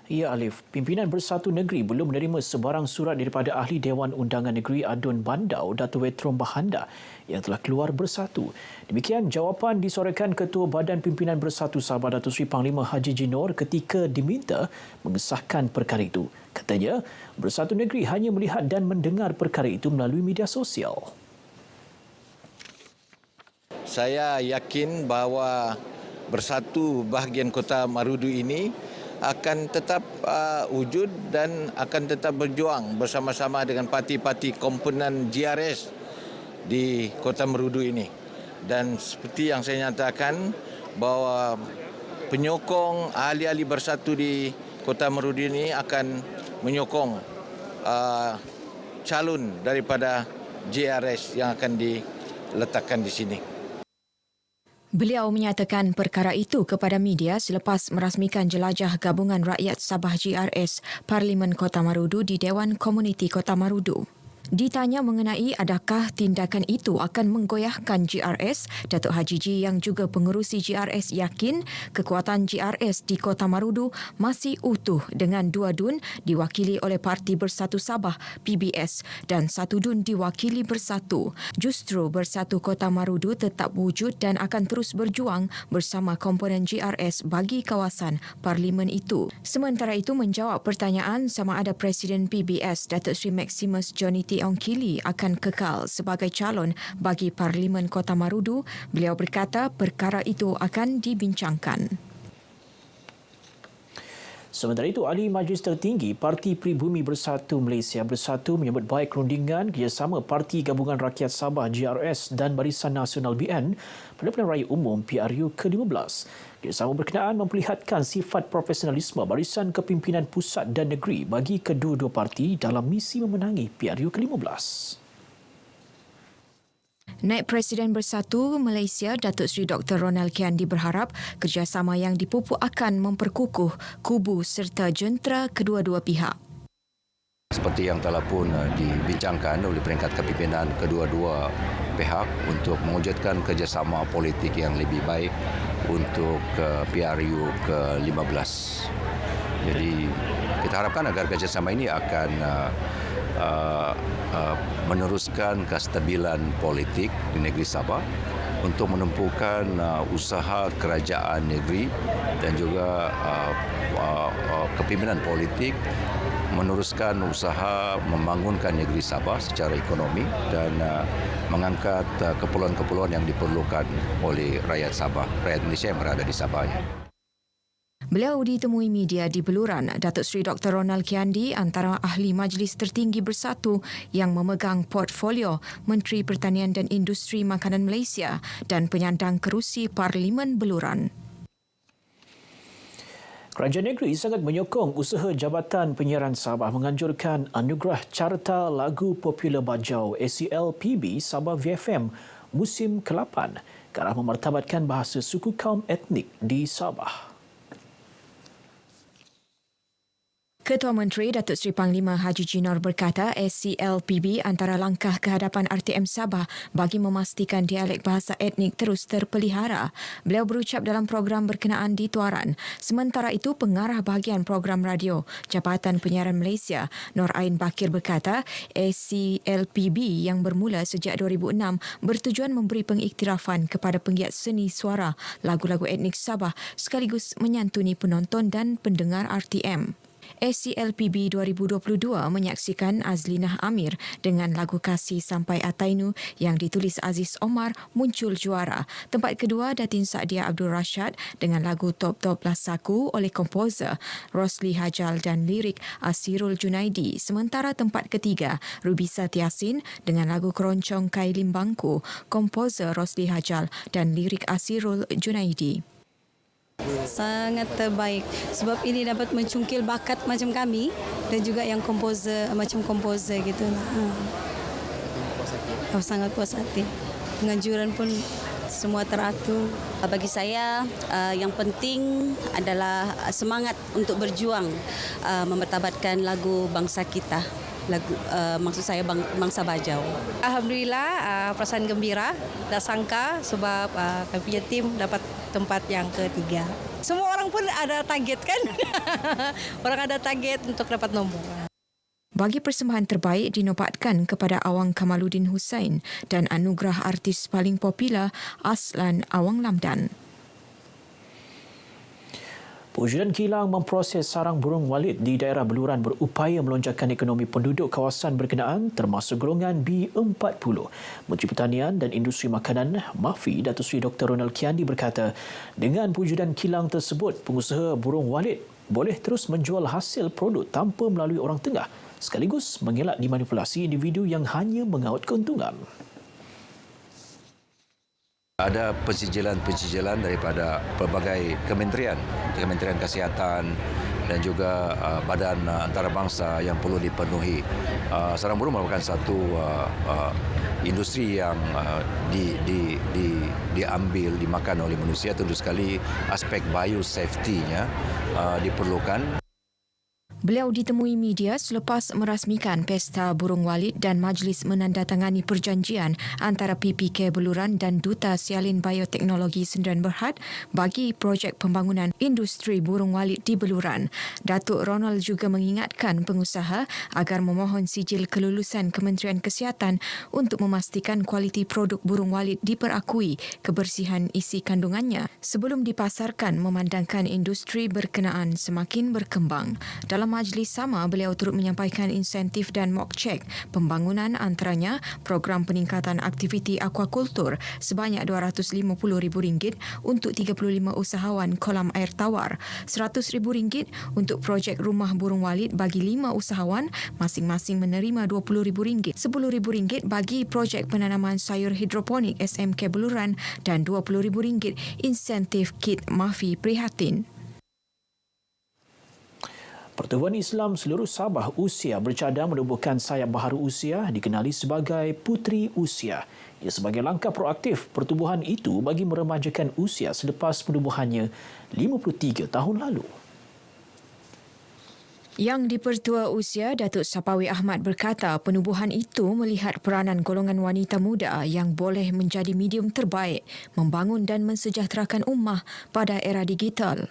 Ya Alif, pimpinan Bersatu Negeri belum menerima sebarang surat daripada Ahli Dewan Undangan Negeri Adun Bandau, Datuk Wetrom Bahanda yang telah keluar bersatu. Demikian jawapan disorangkan Ketua Badan Pimpinan Bersatu Sabah Datuk Seri Panglima Haji Jinor ketika diminta mengesahkan perkara itu. Katanya, Bersatu Negeri hanya melihat dan mendengar perkara itu melalui media sosial. Saya yakin bahawa Bersatu bahagian Kota Marudu ini akan tetap wujud dan akan tetap berjuang bersama-sama dengan parti-parti komponen GRS di Kota Marudu ini. Dan seperti yang saya nyatakan bahawa penyokong ahli-ahli Bersatu di Kota Marudu ini akan menyokong calon daripada GRS yang akan diletakkan di sini. Beliau menyatakan perkara itu kepada media selepas merasmikan jelajah Gabungan Rakyat Sabah GRS Parlimen Kota Marudu di Dewan Komuniti Kota Marudu. Ditanya mengenai adakah tindakan itu akan menggoyahkan GRS, Datuk Haji Ji yang juga pengerusi GRS yakin kekuatan GRS di Kota Marudu masih utuh dengan 2 DUN diwakili oleh Parti Bersatu Sabah PBS dan 1 DUN diwakili Bersatu. Justru Bersatu Kota Marudu tetap wujud dan akan terus berjuang bersama komponen GRS bagi kawasan parlimen itu. Sementara itu menjawab pertanyaan sama ada Presiden PBS Datuk Seri Maximus Johnny T. Ong Kili akan kekal sebagai calon bagi Parlimen Kota Marudu, beliau berkata perkara itu akan dibincangkan. Sementara itu, Ahli Majlis Tertinggi Parti Pribumi Bersatu Malaysia Bersatu menyambut baik rundingan kerjasama Parti Gabungan Rakyat Sabah GRS dan Barisan Nasional BN pada Pilihan Raya Umum PRU ke-15. Kerjasama berkenaan memperlihatkan sifat profesionalisme Barisan Kepimpinan Pusat dan Negeri bagi kedua-dua parti dalam misi memenangi PRU ke-15. Naib Presiden Bersatu Malaysia Datuk Seri Dr. Ronald Kiandi berharap kerjasama yang dipupuk akan memperkukuh kubu serta jentera kedua-dua pihak. Seperti yang telah pun dibincangkan oleh peringkat kepimpinan kedua-dua pihak untuk mewujudkan kerjasama politik yang lebih baik untuk PRU ke-15. Jadi kita harapkan agar kerjasama ini akan meneruskan kestabilan politik di negeri Sabah untuk menumpukan usaha kerajaan negeri dan juga kepimpinan politik meneruskan usaha membangunkan negeri Sabah secara ekonomi dan mengangkat keperluan-keperluan yang diperlukan oleh rakyat Sabah, rakyat Malaysia yang berada di Sabah. Beliau ditemui media di Beluran. Datuk Seri Dr. Ronald Kiandi antara Ahli Majlis Tertinggi Bersatu yang memegang portfolio Menteri Pertanian dan Industri Makanan Malaysia dan penyandang kerusi Parlimen Beluran. Kerajaan negeri sangat menyokong usaha Jabatan Penyiaran Sabah menganjurkan anugerah Carta Lagu Popular Bajau ACLPB Sabah VFM musim ke-8 ke arah memartabatkan bahasa suku kaum etnik di Sabah. Ketua Menteri Datuk Seri Panglima Haji Jinor berkata SCLPB antara langkah kehadapan RTM Sabah bagi memastikan dialek bahasa etnik terus terpelihara. Beliau berucap dalam program berkenaan di Tuaran. Sementara itu, pengarah bahagian program radio Jabatan Penyiaran Malaysia, Nur Ain Bakir berkata SCLPB yang bermula sejak 2006 bertujuan memberi pengiktirafan kepada penggiat seni suara lagu-lagu etnik Sabah sekaligus menyantuni penonton dan pendengar RTM. SCLPB 2022 menyaksikan Azlinah Amir dengan lagu Kasih Sampai Atainu yang ditulis Aziz Omar muncul juara. Tempat kedua Datin Saadia Abdul Rashad dengan lagu Top Top Lasaku oleh komposer Rosli Hajal dan lirik Asirul Junaidi. Sementara tempat ketiga Ruby Satiasin dengan lagu Keroncong Kailim Bangku, komposer Rosli Hajal dan lirik Asirul Junaidi. Sangat terbaik sebab ini dapat mencungkil bakat macam kami dan juga yang komposer macam komposer gitu. Sangat puas hati. Penganjuran pun semua teratur. Bagi saya yang penting adalah semangat untuk berjuang memertabatkan lagu bangsa kita. Maksud saya bangsa Bajau. Alhamdulillah, perasaan gembira, tak sangka sebab kami punya tim dapat tempat yang ketiga. Semua orang pun ada target kan? Orang ada target untuk dapat nombor. Bagi persembahan terbaik dinobatkan kepada Awang Kamaluddin Hussein dan anugerah artis paling popular Aslan Awang Lamdan. Pewujudan kilang memproses sarang burung walit di daerah Beluran berupaya melonjakkan ekonomi penduduk kawasan berkenaan termasuk golongan B40. Menteri Pertanian dan Industri Makanan MAFI Datuk Seri Dr. Ronald Kiandi berkata, dengan pewujudan kilang tersebut, pengusaha burung walit boleh terus menjual hasil produk tanpa melalui orang tengah sekaligus mengelak dimanipulasi individu yang hanya mengaut keuntungan. Ada pensijilan daripada pelbagai kementerian kesihatan dan juga badan antarabangsa yang perlu dipenuhi. Sarang burung merupakan satu industri yang diambil, dimakan oleh manusia. Tentu sekali aspek biosafety-nya diperlukan. Beliau ditemui media selepas merasmikan Pesta Burung Walit dan majlis menandatangani perjanjian antara PPK Beluran dan Duta Sialin Bioteknologi Sdn Bhd bagi projek pembangunan industri burung walit di Beluran. Datuk Ronald juga mengingatkan pengusaha agar memohon sijil kelulusan Kementerian Kesihatan untuk memastikan kualiti produk burung walit diperakui kebersihan isi kandungannya sebelum dipasarkan, memandangkan industri berkenaan semakin berkembang. Dalam majlis sama, beliau turut menyampaikan insentif dan mock check pembangunan, antaranya program peningkatan aktiviti aquakultur sebanyak RM250,000 untuk 35 usahawan kolam air tawar, RM100,000 untuk projek rumah burung walit bagi 5 usahawan, masing-masing menerima RM20,000, RM10,000 bagi projek penanaman sayur hidroponik SMK Beluran dan RM20,000 insentif kit MAFI Prihatin. Pertubuhan Islam seluruh Sabah Usia bercadang menubuhkan sayap baharu Usia dikenali sebagai Puteri Usia. Ia sebagai langkah proaktif pertubuhan itu bagi meremajakan Usia selepas penubuhannya 53 tahun lalu. Yang di-Pertua Usia, Datuk Sapawi Ahmad berkata penubuhan itu melihat peranan golongan wanita muda yang boleh menjadi medium terbaik membangun dan mensejahterakan ummah pada era digital.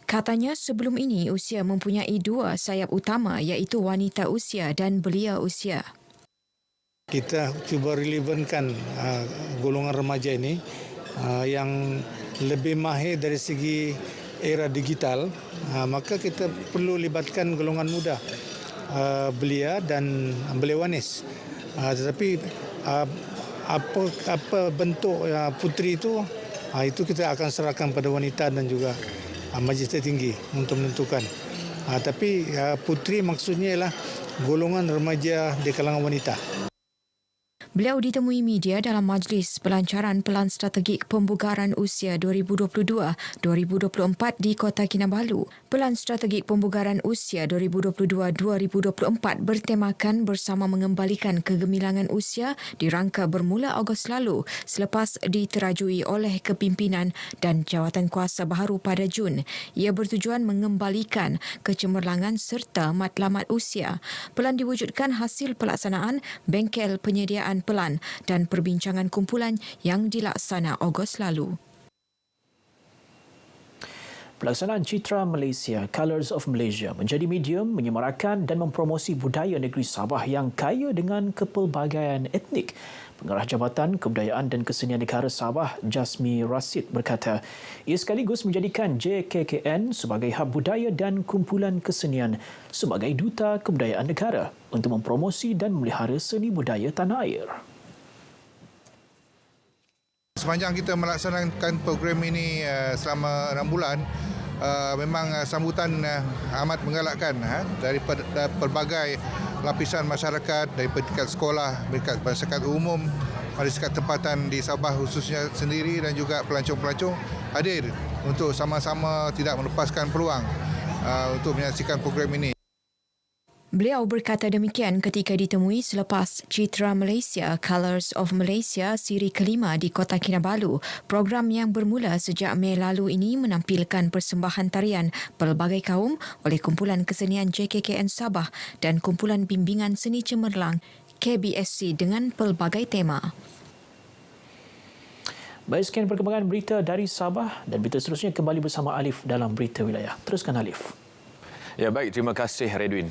Katanya sebelum ini Usia mempunyai 2 sayap utama iaitu wanita usia dan belia usia. Kita cuba relevankan golongan remaja ini yang lebih mahir dari segi era digital, maka kita perlu libatkan golongan muda, belia dan belia wanis. Tetapi apa bentuk puteri itu kita akan serahkan pada wanita dan juga Majlis Tertinggi untuk menentukan. Tapi puteri maksudnya ialah golongan remaja di kalangan wanita. Beliau ditemui media dalam majlis pelancaran Pelan Strategik Pembugaran Usia 2022-2024 di Kota Kinabalu. Pelan Strategik Pembugaran Usia 2022-2024 bertemakan bersama mengembalikan kegemilangan usia dirangka bermula Ogos lalu selepas diterajui oleh kepimpinan dan jawatan kuasa baharu pada Jun. Ia bertujuan mengembalikan kecemerlangan serta matlamat usia. Pelan diwujudkan hasil pelaksanaan bengkel penyediaan pelan dan perbincangan kumpulan yang dilaksana Ogos lalu. Pelaksanaan Citra Malaysia, Colours of Malaysia menjadi medium menyemarakan dan mempromosi budaya negeri Sabah yang kaya dengan kepelbagaian etnik. Pengarah Jabatan Kebudayaan dan Kesenian Negara Sabah, Jasmi Rasid berkata, ia sekaligus menjadikan JKKN sebagai hub budaya dan kumpulan kesenian sebagai duta kebudayaan negara untuk mempromosi dan memelihara seni budaya tanah air. Sepanjang kita melaksanakan program ini selama 6 bulan, memang sambutan amat menggalakkan daripada pelbagai lapisan masyarakat, daripada tingkat sekolah, tingkat masyarakat umum, masyarakat tempatan di Sabah khususnya sendiri dan juga pelancong-pelancong hadir untuk sama-sama tidak melepaskan peluang untuk menyaksikan program ini. Beliau berkata demikian ketika ditemui selepas Citra Malaysia, Colours of Malaysia siri kelima di Kota Kinabalu. Program yang bermula sejak Mei lalu ini menampilkan persembahan tarian pelbagai kaum oleh Kumpulan Kesenian JKKN Sabah dan Kumpulan Bimbingan Seni Cemerlang KBSC dengan pelbagai tema. Baik, sekian perkembangan berita dari Sabah dan berita seterusnya kembali bersama Alif dalam Berita Wilayah. Teruskan Alif. Ya baik, terima kasih Redwin.